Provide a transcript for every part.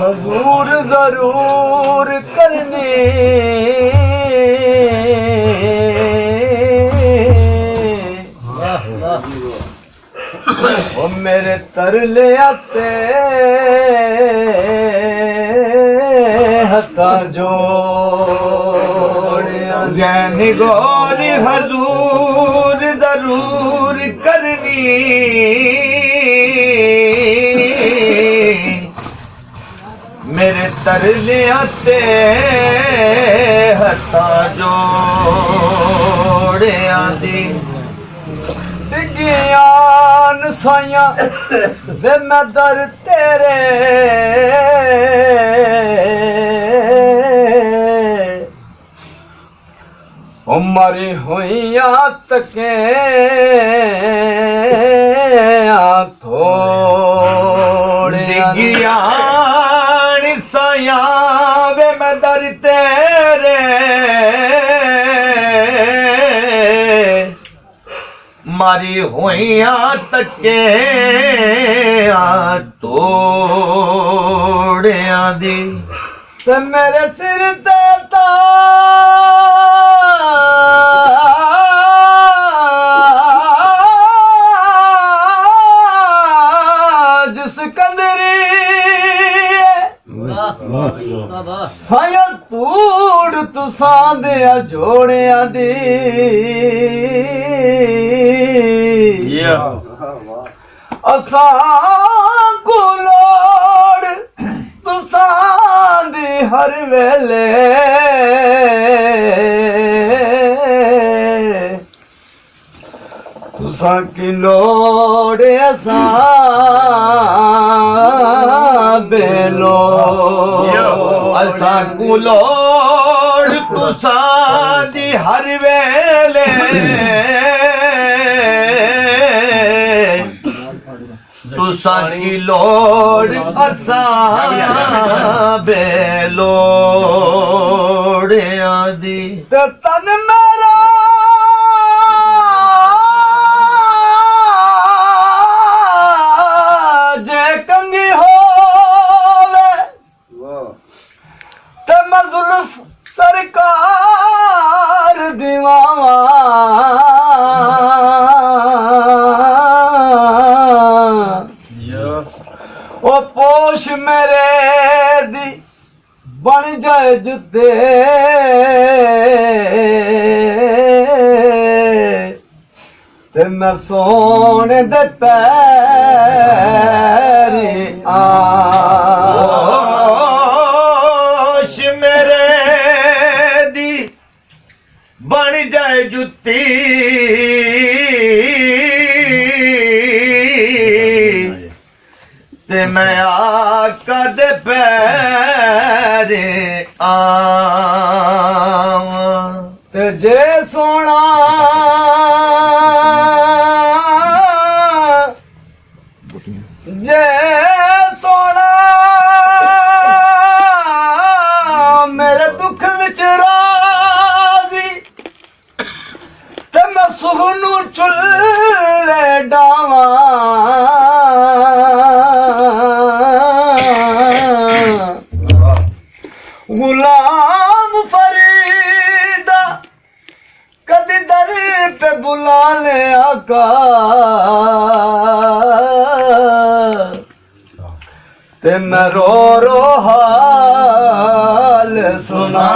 हजूर जरूर करनी ओ मेरे तरले आते हथा जोड़िया जैन गौर हजूर जरूर करनी मेरे तरले आते हथा जोड़िया दी डिगियान साइया वे मैं दर तेरे ओ मरी हुईया तके थोड़े डिगियान साया वे मैं दर तेरे मारी हुईया तके तोड़िया दी ते मेरे सिर ते ताज सिकंदरी साया तूड़ तुसां दे जोड़िया दी असां को लोड़ तुसां दी हर वेले तुसां की लोड़ असां बेलो असा को लोड़ तुसां दी हर वेले तुसां की लोड़ असा बेलोड़िया दी ते तन मेरा जे कंगी होवे ते मैं जुल्फ सरकार दीवावा ओ पोश मेरे दी बन जाए जुते ते मैं सोने दे पैरी होश मेरे दी बन जाए जुत्ती ते मैं आका दे पैरे आवां ते जे सोना जे सोना मेरे दुख विच राजी ते मैं सुहनू चुल्ले डावां गुलाम फरीदा कदी दर पे बुला ले आका ते मैं रो रो हाल सुना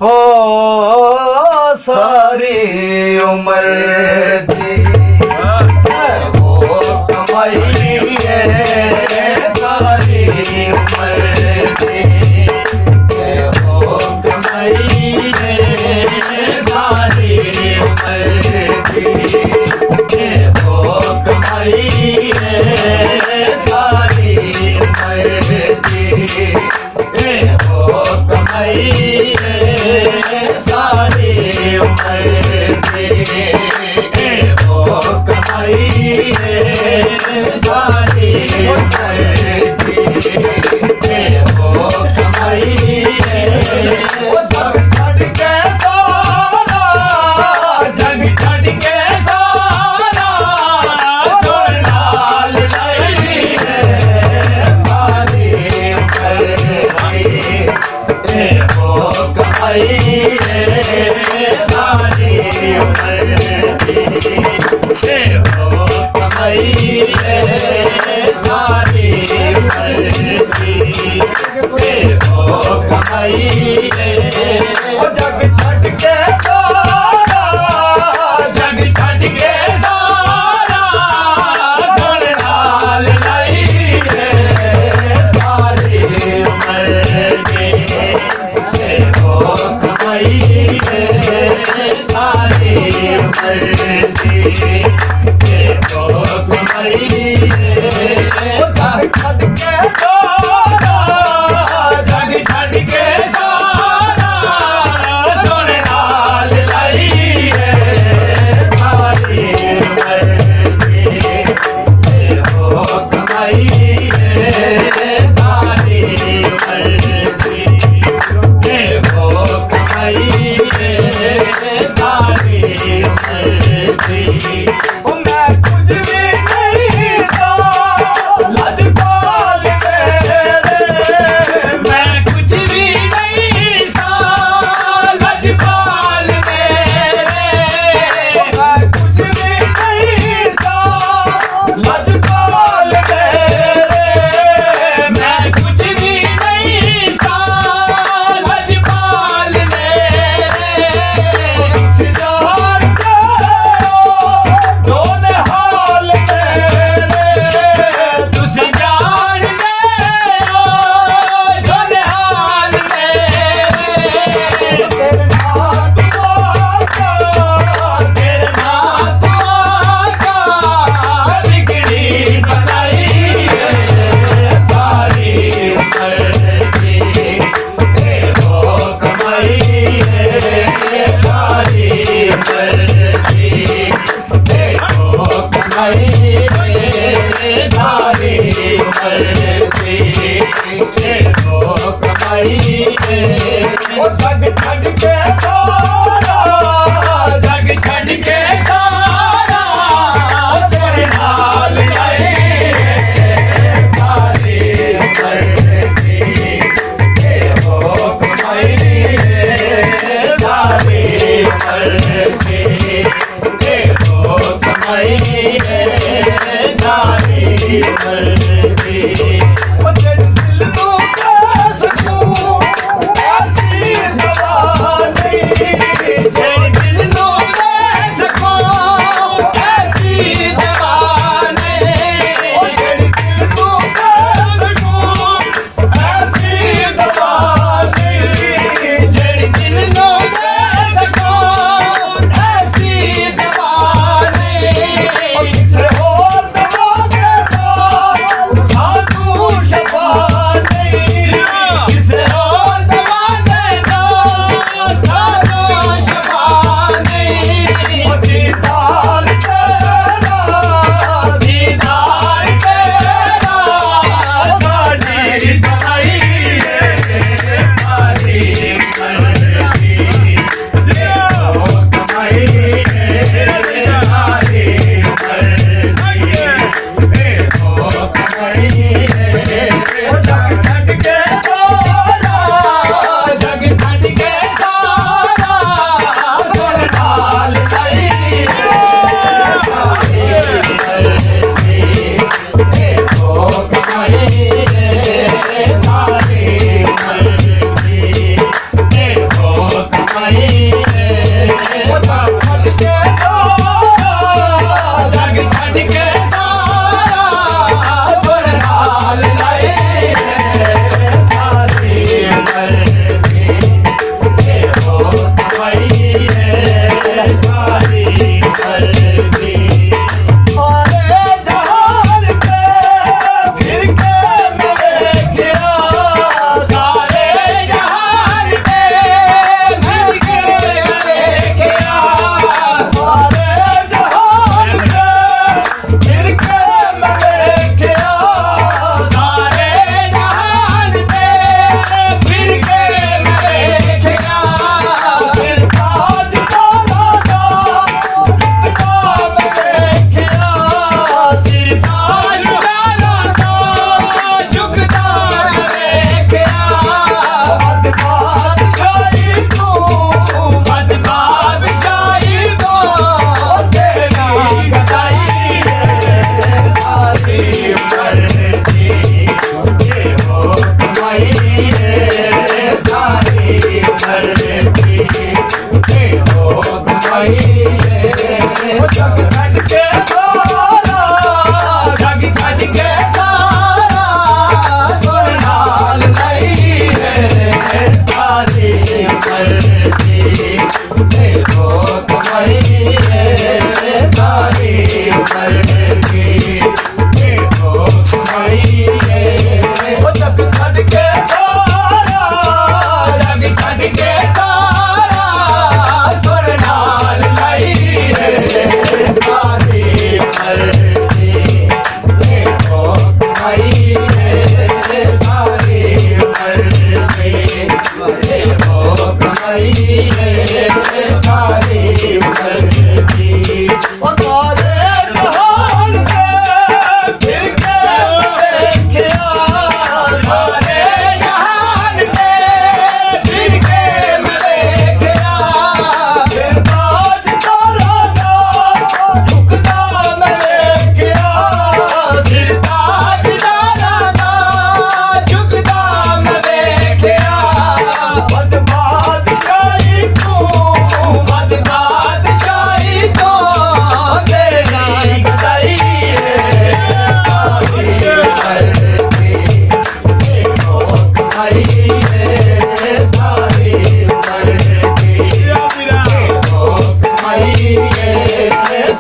हो सारी उम्र दी हो कमाई है सारी उम्र दी हो कमाई है सारी उम्र दी हो कमाई है सारी उम्र दी हो कमाई है सारी उम्र दी हो कमाई है सारी उम्र दी हो कमाई है वो सब छड़ के सारा जग छड़ के सारा जोड़ लाल लाई है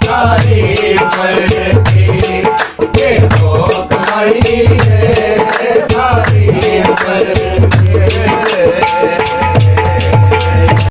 सारी